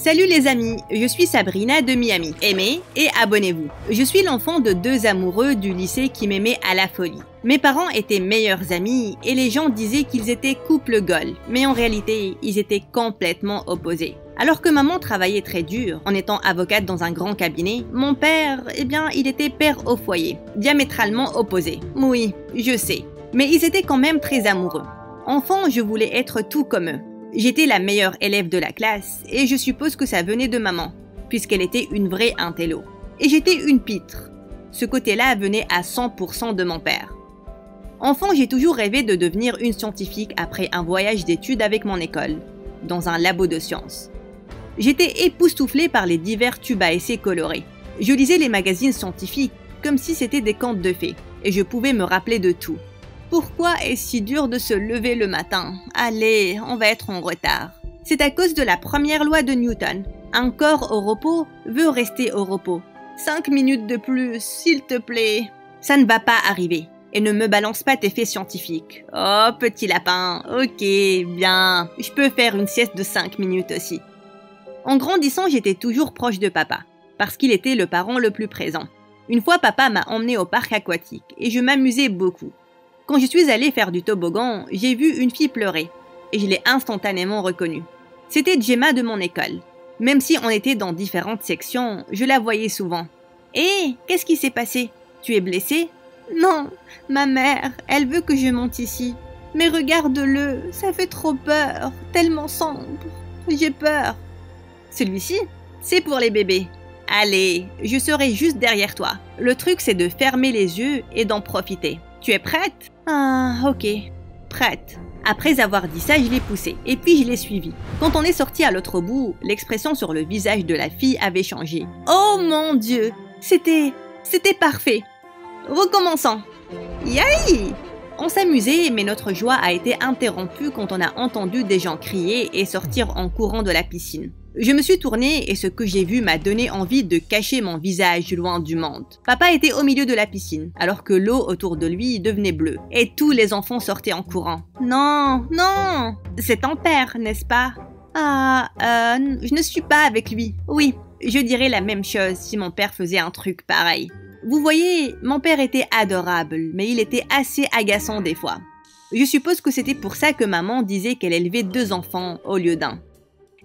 Salut les amis, je suis Sabrina de Miami. Aimez et abonnez-vous. Je suis l'enfant de deux amoureux du lycée qui m'aimaient à la folie. Mes parents étaient meilleurs amis et les gens disaient qu'ils étaient couple goal, mais en réalité, ils étaient complètement opposés. Alors que maman travaillait très dur, en étant avocate dans un grand cabinet, mon père, il était père au foyer, diamétralement opposé. Oui, je sais, mais ils étaient quand même très amoureux. Enfant, je voulais être tout comme eux. J'étais la meilleure élève de la classe et je suppose que ça venait de maman, puisqu'elle était une vraie intello. Et j'étais une pitre. Ce côté-là venait à 100% de mon père. Enfant, j'ai toujours rêvé de devenir une scientifique après un voyage d'études avec mon école, dans un labo de sciences. J'étais époustouflée par les divers tubes à essais colorés. Je lisais les magazines scientifiques comme si c'était des contes de fées, et je pouvais me rappeler de tout. Pourquoi est-ce si dur de se lever le matin? Allez, on va être en retard. C'est à cause de la première loi de Newton. Un corps au repos veut rester au repos. 5 minutes de plus, s'il te plaît. Ça ne va pas arriver. Et ne me balance pas tes faits scientifiques. Oh, petit lapin, ok, bien. Je peux faire une sieste de 5 minutes aussi. En grandissant, j'étais toujours proche de papa, parce qu'il était le parent le plus présent. Une fois, papa m'a emmenée au parc aquatique et je m'amusais beaucoup. Quand je suis allée faire du toboggan, j'ai vu une fille pleurer et je l'ai instantanément reconnue. C'était Gemma de mon école. Même si on était dans différentes sections, je la voyais souvent. « Hé, qu'est-ce qui s'est passé? Tu es blessée ?»« Non, ma mère, elle veut que je monte ici. Mais regarde-le, ça fait trop peur, tellement sombre. J'ai peur. » Celui-ci, c'est pour les bébés. Allez, je serai juste derrière toi. Le truc, c'est de fermer les yeux et d'en profiter. Tu es prête? Ah, ok. Prête. Après avoir dit ça, je l'ai poussé, et puis je l'ai suivi. Quand on est sorti à l'autre bout, l'expression sur le visage de la fille avait changé. Oh mon Dieu! C'était parfait. Recommençons. Yaï! On s'amusait, mais notre joie a été interrompue quand on a entendu des gens crier et sortir en courant de la piscine. Je me suis tournée et ce que j'ai vu m'a donné envie de cacher mon visage loin du monde. Papa était au milieu de la piscine, alors que l'eau autour de lui devenait bleue, et tous les enfants sortaient en courant. Non, non, c'est ton père, n'est-ce pas? Je ne suis pas avec lui. Oui, je dirais la même chose si mon père faisait un truc pareil. Vous voyez, mon père était adorable, mais il était assez agaçant des fois. Je suppose que c'était pour ça que maman disait qu'elle élevait 2 enfants au lieu d'un.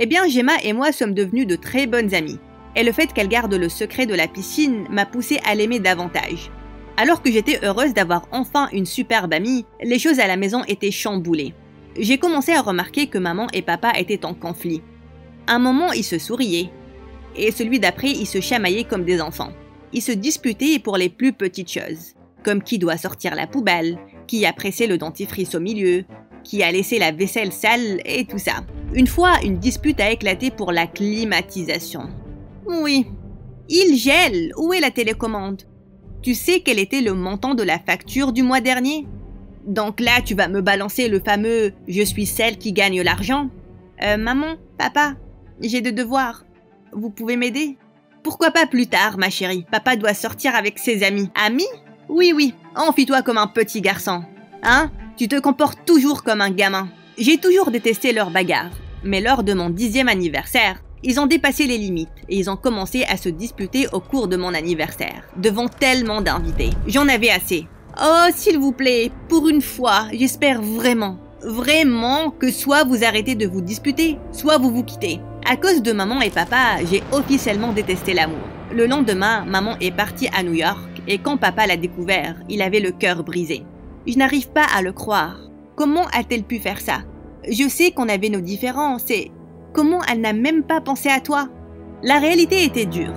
Eh bien, Gemma et moi sommes devenues de très bonnes amies. Et le fait qu'elle garde le secret de la piscine m'a poussée à l'aimer davantage. Alors que j'étais heureuse d'avoir enfin une superbe amie, les choses à la maison étaient chamboulées. J'ai commencé à remarquer que maman et papa étaient en conflit. Un moment, ils se souriaient. Et celui d'après, ils se chamaillaient comme des enfants. Ils se disputaient pour les plus petites choses, comme qui doit sortir la poubelle, qui a pressé le dentifrice au milieu, qui a laissé la vaisselle sale et tout ça. Une fois, une dispute a éclaté pour la climatisation. Oui. Il gèle. Où est la télécommande? Tu sais quel était le montant de la facture du mois dernier? Donc là, tu vas me balancer le fameux « je suis celle qui gagne l'argent ». Maman, papa, j'ai des devoirs. Vous pouvez m'aider? Pourquoi pas plus tard, ma chérie? Papa doit sortir avec ses amis. Amis? Oui. Enfie-toi comme un petit garçon. Hein? Tu te comportes toujours comme un gamin. J'ai toujours détesté leurs bagarres, mais lors de mon 10e anniversaire, ils ont dépassé les limites et ils ont commencé à se disputer au cours de mon anniversaire, devant tellement d'invités. J'en avais assez. Oh, s'il vous plaît, pour une fois, j'espère vraiment que soit vous arrêtez de vous disputer, soit vous vous quittez. À cause de maman et papa, j'ai officiellement détesté l'amour. Le lendemain, maman est partie à New York et quand papa l'a découvert, il avait le cœur brisé. Je n'arrive pas à le croire. Comment a-t-elle pu faire ça? Je sais qu'on avait nos différences et comment elle n'a même pas pensé à toi? La réalité était dure.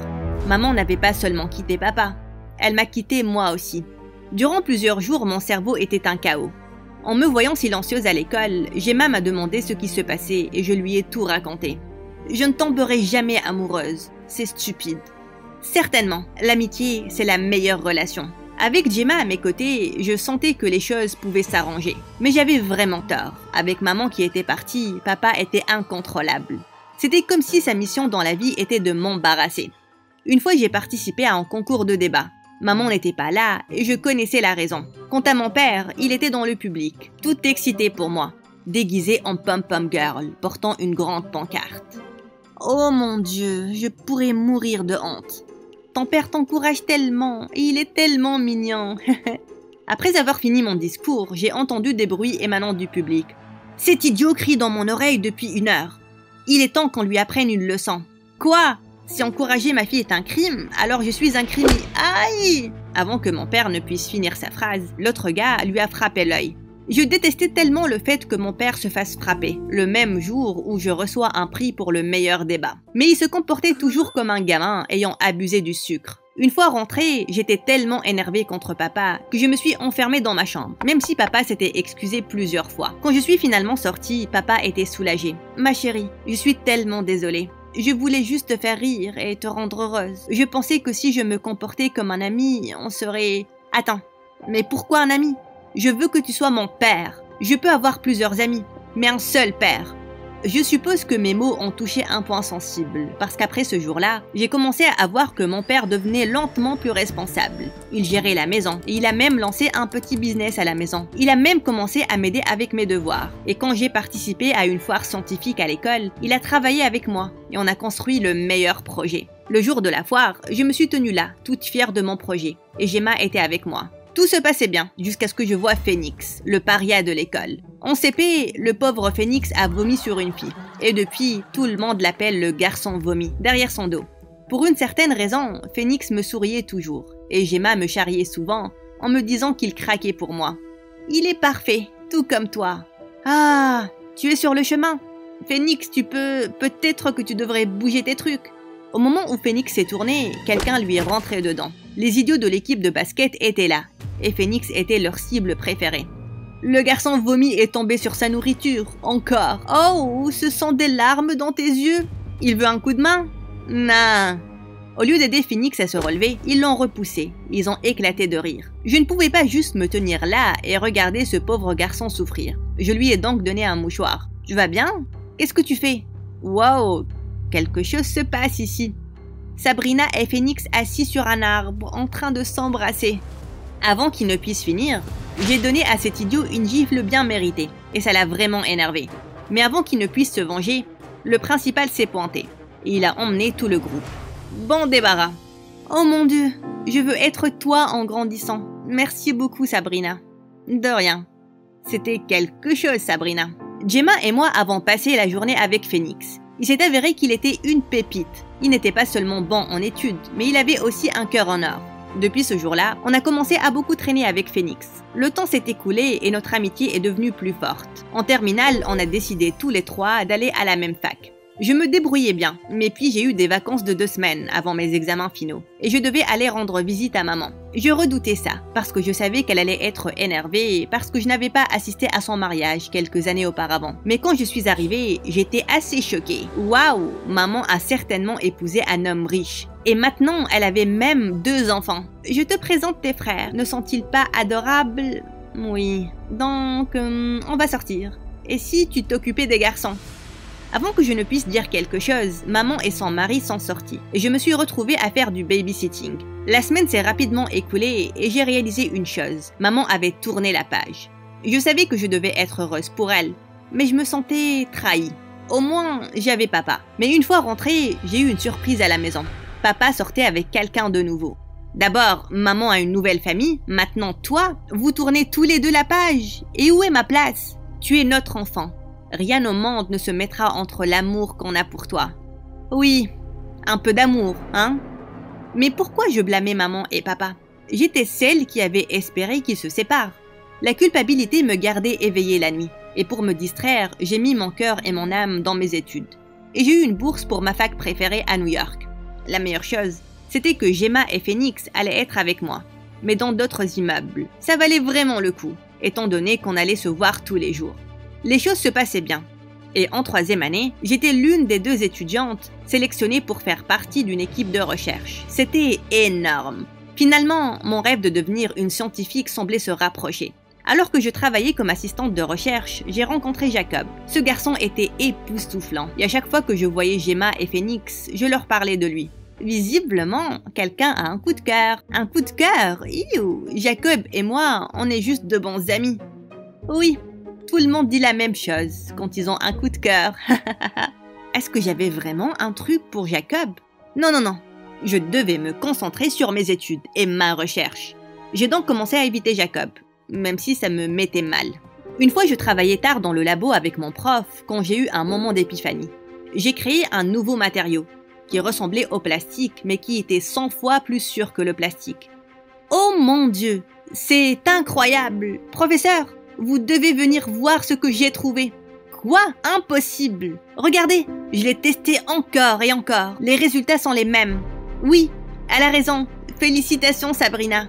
Maman n'avait pas seulement quitté papa, elle m'a quitté moi aussi. Durant plusieurs jours, mon cerveau était un chaos. En me voyant silencieuse à l'école, Gemma m'a demandé ce qui se passait et je lui ai tout raconté. Je ne tomberai jamais amoureuse, c'est stupide. Certainement, l'amitié, c'est la meilleure relation. Avec Gemma à mes côtés, je sentais que les choses pouvaient s'arranger. Mais j'avais vraiment tort. Avec maman qui était partie, papa était incontrôlable. C'était comme si sa mission dans la vie était de m'embarrasser. Une fois, j'ai participé à un concours de débat. Maman n'était pas là et je connaissais la raison. Quant à mon père, il était dans le public, tout excité pour moi, déguisé en pom-pom girl, portant une grande pancarte. Oh mon Dieu, je pourrais mourir de honte. Ton père t'encourage tellement, et il est tellement mignon. Après avoir fini mon discours, j'ai entendu des bruits émanant du public. Cet idiot crie dans mon oreille depuis 1 heure. Il est temps qu'on lui apprenne une leçon. Quoi? Si encourager ma fille est un crime, alors je suis un criminel. Aïe! Avant que mon père ne puisse finir sa phrase, l'autre gars lui a frappé l'œil. Je détestais tellement le fait que mon père se fasse frapper, le même jour où je reçois un prix pour le meilleur débat. Mais il se comportait toujours comme un gamin ayant abusé du sucre. Une fois rentrée, j'étais tellement énervée contre papa que je me suis enfermée dans ma chambre, même si papa s'était excusé plusieurs fois. Quand je suis finalement sortie, papa était soulagé. Ma chérie, je suis tellement désolée. Je voulais juste te faire rire et te rendre heureuse. Je pensais que si je me comportais comme un ami, on serait... Attends, mais pourquoi un ami? Je veux que tu sois mon père. Je peux avoir plusieurs amis, mais un seul père. Je suppose que mes mots ont touché un point sensible, parce qu'après ce jour-là, j'ai commencé à voir que mon père devenait lentement plus responsable. Il gérait la maison, et il a même lancé un petit business à la maison. Il a même commencé à m'aider avec mes devoirs. Et quand j'ai participé à une foire scientifique à l'école, il a travaillé avec moi, et on a construit le meilleur projet. Le jour de la foire, je me suis tenue là, toute fière de mon projet, et Gemma était avec moi. Tout se passait bien, jusqu'à ce que je vois Phoenix, le paria de l'école. En CP, le pauvre Phoenix a vomi sur une fille. Et depuis, tout le monde l'appelle le garçon vomi, derrière son dos. Pour une certaine raison, Phoenix me souriait toujours. Et Gemma me charriait souvent, en me disant qu'il craquait pour moi. Il est parfait, tout comme toi. Ah, tu es sur le chemin. Phoenix, peut-être que tu devrais bouger tes trucs. Au moment où Phoenix s'est tourné, quelqu'un lui est rentré dedans. Les idiots de l'équipe de basket étaient là, et Phoenix était leur cible préférée. Le garçon vomi est tombé sur sa nourriture, encore. Oh, ce sont des larmes dans tes yeux. Il veut un coup de main? Non. Au lieu d'aider Phoenix à se relever, ils l'ont repoussé. Ils ont éclaté de rire. Je ne pouvais pas juste me tenir là et regarder ce pauvre garçon souffrir. Je lui ai donc donné un mouchoir. Tu vas bien? Qu'est-ce que tu fais? Wow, quelque chose se passe ici. Sabrina et Phoenix assis sur un arbre, en train de s'embrasser. Avant qu'il ne puisse finir, j'ai donné à cet idiot une gifle bien méritée, et ça l'a vraiment énervé. Mais avant qu'il ne puisse se venger, le principal s'est pointé, et il a emmené tout le groupe. Bon débarras. Oh mon Dieu, je veux être toi en grandissant. Merci beaucoup, Sabrina. De rien. C'était quelque chose, Sabrina. Gemma et moi avons passé la journée avec Phoenix. Il s'est avéré qu'il était une pépite. Il n'était pas seulement bon en études, mais il avait aussi un cœur en or. Depuis ce jour-là, on a commencé à beaucoup traîner avec Phoenix. Le temps s'est écoulé et notre amitié est devenue plus forte. En terminale, on a décidé tous les trois d'aller à la même fac. Je me débrouillais bien, mais puis j'ai eu des vacances de 2 semaines avant mes examens finaux, et je devais aller rendre visite à maman. Je redoutais ça, parce que je savais qu'elle allait être énervée, parce que je n'avais pas assisté à son mariage quelques années auparavant. Mais quand je suis arrivée, j'étais assez choquée. Waouh, maman a certainement épousé un homme riche. Et maintenant, elle avait même 2 enfants. Je te présente tes frères, ne sont-ils pas adorables? Oui, donc on va sortir. Et si tu t'occupais des garçons? Avant que je ne puisse dire quelque chose, maman et son mari sont sortis, et je me suis retrouvée à faire du babysitting. La semaine s'est rapidement écoulée et j'ai réalisé une chose, maman avait tourné la page. Je savais que je devais être heureuse pour elle, mais je me sentais trahie. Au moins, j'avais papa. Mais une fois rentrée, j'ai eu une surprise à la maison. Papa sortait avec quelqu'un de nouveau. D'abord, maman a une nouvelle famille, maintenant toi, vous tournez tous les 2 la page. Et où est ma place? Tu es notre enfant. Rien au monde ne se mettra entre l'amour qu'on a pour toi. Oui, un peu d'amour, hein? Mais pourquoi je blâmais maman et papa? J'étais celle qui avait espéré qu'ils se séparent. La culpabilité me gardait éveillée la nuit. Et pour me distraire, j'ai mis mon cœur et mon âme dans mes études. Et j'ai eu une bourse pour ma fac préférée à New York. La meilleure chose, c'était que Gemma et Phoenix allaient être avec moi, mais dans d'autres immeubles. Ça valait vraiment le coup, étant donné qu'on allait se voir tous les jours. Les choses se passaient bien. Et en 3e année, j'étais l'une des 2 étudiantes sélectionnées pour faire partie d'une équipe de recherche. C'était énorme. Finalement, mon rêve de devenir une scientifique semblait se rapprocher. Alors que je travaillais comme assistante de recherche, j'ai rencontré Jacob. Ce garçon était époustouflant, et à chaque fois que je voyais Gemma et Phoenix, je leur parlais de lui. Visiblement, quelqu'un a un coup de cœur. Un coup de cœur? Iou, Jacob et moi, on est juste de bons amis. Oui, tout le monde dit la même chose quand ils ont un coup de cœur. Est-ce que j'avais vraiment un truc pour Jacob? Non, non, non. Je devais me concentrer sur mes études et ma recherche. J'ai donc commencé à éviter Jacob, même si ça me mettait mal. Une fois, je travaillais tard dans le labo avec mon prof quand j'ai eu un moment d'épiphanie. J'ai créé un nouveau matériau qui ressemblait au plastique, mais qui était 100 fois plus sûr que le plastique. Oh mon Dieu, c'est incroyable! Professeur, vous devez venir voir ce que j'ai trouvé. Quoi? Impossible! Regardez, je l'ai testé encore et encore. Les résultats sont les mêmes. Oui, elle a raison. Félicitations, Sabrina.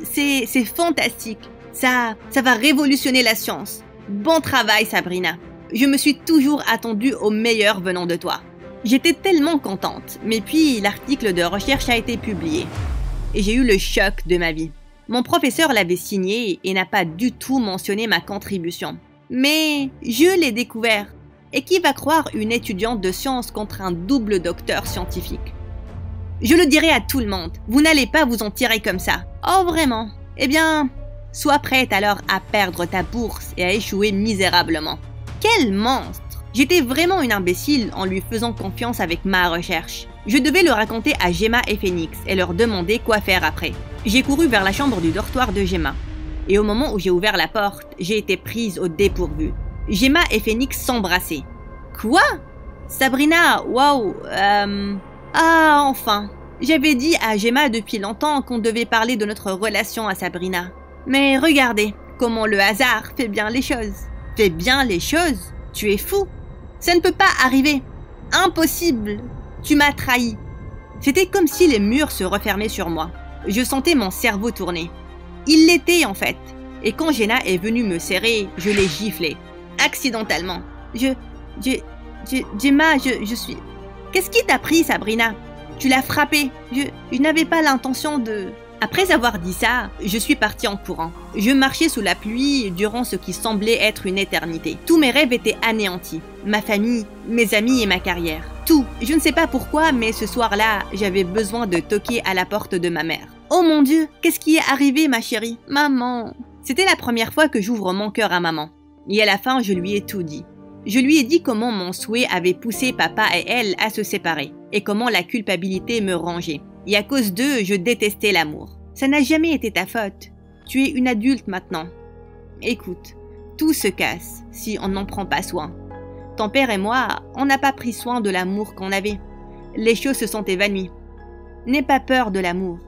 C'est fantastique. Ça va révolutionner la science. Bon travail, Sabrina. Je me suis toujours attendue au meilleur venant de toi. J'étais tellement contente, mais puis l'article de recherche a été publié. Et j'ai eu le choc de ma vie. Mon professeur l'avait signé et n'a pas du tout mentionné ma contribution. Mais je l'ai découvert. Et qui va croire une étudiante de sciences contre un double docteur scientifique? Je le dirai à tout le monde. Vous n'allez pas vous en tirer comme ça. Oh vraiment? Eh bien, sois prête alors à perdre ta bourse et à échouer misérablement. Quel monstre! J'étais vraiment une imbécile en lui faisant confiance avec ma recherche. Je devais le raconter à Gemma et Phoenix et leur demander quoi faire après. J'ai couru vers la chambre du dortoir de Gemma. Et au moment où j'ai ouvert la porte, j'ai été prise au dépourvu. Gemma et Phoenix s'embrassaient. Quoi? Sabrina, waouh, Ah, enfin. J'avais dit à Gemma depuis longtemps qu'on devait parler de notre relation à Sabrina. Mais regardez comment le hasard fait bien les choses. Fait bien les choses? Tu es fou. Ça ne peut pas arriver. Impossible. Tu m'as trahi. C'était comme si les murs se refermaient sur moi. Je sentais mon cerveau tourner. Il l'était en fait. Et quand Jenna est venue me serrer, je l'ai giflé. Accidentellement. Gemma, je suis... Qu'est-ce qui t'a pris, Sabrina? Tu l'as frappée. Je n'avais pas l'intention de... Après avoir dit ça, je suis partie en courant. Je marchais sous la pluie durant ce qui semblait être une éternité. Tous mes rêves étaient anéantis. Ma famille, mes amis et ma carrière. Tout. Je ne sais pas pourquoi, mais ce soir-là, j'avais besoin de toquer à la porte de ma mère. Oh mon Dieu, qu'est-ce qui est arrivé, ma chérie? Maman. C'était la première fois que j'ouvre mon cœur à maman. Et à la fin, je lui ai tout dit. Je lui ai dit comment mon souhait avait poussé papa et elle à se séparer, et comment la culpabilité me rongeait. Et à cause d'eux, je détestais l'amour. Ça n'a jamais été ta faute. Tu es une adulte maintenant. Écoute, tout se casse si on n'en prend pas soin. Ton père et moi, on n'a pas pris soin de l'amour qu'on avait. Les choses se sont évanouies. N'aie pas peur de l'amour.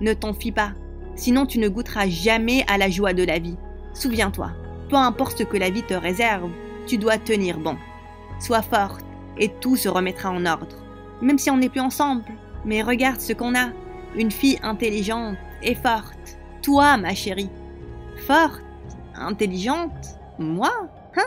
Ne t'en fie pas. Sinon tu ne goûteras jamais à la joie de la vie. Souviens-toi, peu importe ce que la vie te réserve, tu dois tenir bon. Sois forte et tout se remettra en ordre. Même si on n'est plus ensemble. Mais regarde ce qu'on a. Une fille intelligente et forte. Toi, ma chérie. Forte? Intelligente? Moi? Hein?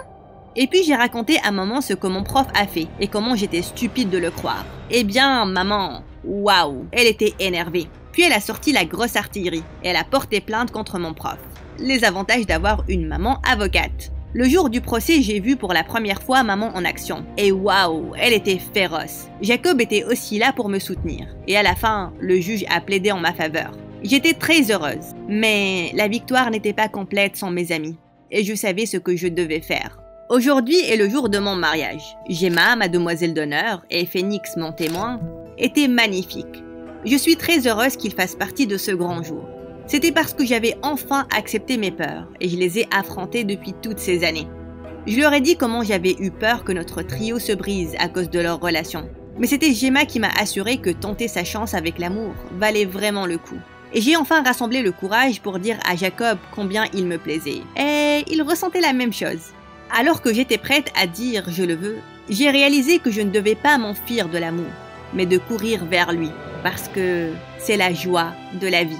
Et puis j'ai raconté à maman ce que mon prof a fait et comment j'étais stupide de le croire. Eh bien, maman, waouh, elle était énervée. Puis elle a sorti la grosse artillerie et elle a porté plainte contre mon prof. Les avantages d'avoir une maman avocate. Le jour du procès, j'ai vu pour la première fois maman en action. Et waouh, elle était féroce. Jacob était aussi là pour me soutenir. Et à la fin, le juge a plaidé en ma faveur. J'étais très heureuse. Mais la victoire n'était pas complète sans mes amis. Et je savais ce que je devais faire. Aujourd'hui est le jour de mon mariage. Gemma, ma demoiselle d'honneur, et Phoenix, mon témoin, étaient magnifiques. Je suis très heureuse qu'ils fassent partie de ce grand jour. C'était parce que j'avais enfin accepté mes peurs et je les ai affrontées depuis toutes ces années. Je leur ai dit comment j'avais eu peur que notre trio se brise à cause de leur relation. Mais c'était Gemma qui m'a assuré que tenter sa chance avec l'amour valait vraiment le coup. Et j'ai enfin rassemblé le courage pour dire à Jacob combien il me plaisait. Et il ressentait la même chose. Alors que j'étais prête à dire « je le veux », j'ai réalisé que je ne devais pas m'enfuir de l'amour, mais de courir vers lui, parce que c'est la joie de la vie.